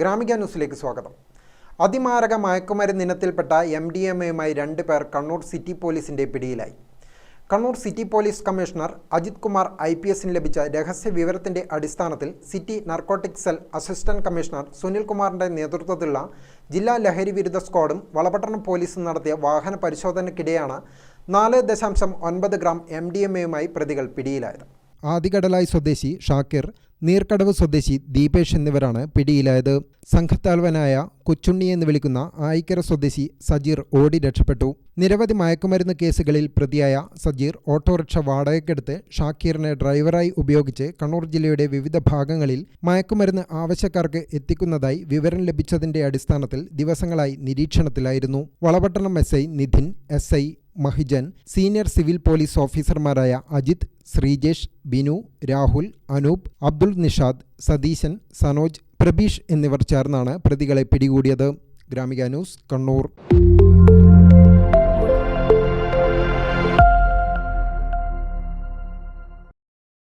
ഗ്രാമിക ന്യൂസിലേക്ക് സ്വാഗതം. അതിമാരക മയക്കുമരുന്ന് ഇനത്തിൽപ്പെട്ട MDMAയുമായി 2 പേർ കണ്ണൂർ സിറ്റി പോലീസിന്റെ പിടിയിലായി. Kannur city police commissioner Ajith Kumar IPSന് ലഭിച്ച രഹസ്യ വിവരത്തിന്റെ അടിസ്ഥാനത്തിൽ city narcotic cell assistant commissioner Sunil കുമാറിന്റെ നേതൃത്വത്തിലുള്ള ജില്ലാ ലഹരി വിരുദ്ധ സ്ക്വാഡും വളപട്ടണം പോലീസും നടത്തിയ വാഹന പരിശോധനയ്ക്കിടെയാണ് 4.9 ഗ്രാം MDMAയുമായി പ്രതികൾ പിടിയിലായത്. ആദികടലായി സ്വദേശി ഷാക്കിർ, നീർക്കടവ് സ്വദേശി ദീപേഷ് എന്നിവരാണ് പിടിയിലായത്. സംഘത്തലവനായ കൊച്ചുണ്ണി എന്ന് വിളിക്കുന്ന ആയിക്കര സ്വദേശി സജീർ ഓടി രക്ഷപ്പെട്ടു. നിരവധി മയക്കുമരുന്ന് കേസുകളിൽ പ്രതിയായ സജീർ ഓട്ടോറിക്ഷ വാടകയ്ക്കെടുത്ത് ഷാക്കീറിനെ ഡ്രൈവറായി ഉപയോഗിച്ച് കണ്ണൂർ ജില്ലയുടെ വിവിധ ഭാഗങ്ങളിൽ മയക്കുമരുന്ന് ആവശ്യക്കാർക്ക് എത്തിക്കുന്നതായി വിവരം ലഭിച്ചതിന്റെ അടിസ്ഥാനത്തിൽ ദിവസങ്ങളായി നിരീക്ഷണത്തിലായിരുന്നു. Valapattanam SI Nidhin, SI Mahijan, senior civil police ഓഫീസർമാരായ അജിത്, ശ്രീജേഷ്, ബിനു, രാഹുൽ, അനൂപ്, അബ്ദുൾ നിഷാദ്, സതീശൻ, സനോജ്, പ്രബീഷ് എന്നിവർ ചേർന്നാണ് പ്രതികളെ പിടികൂടിയത്. ഗ്രാമിക ന്യൂസ്, കണ്ണൂർ.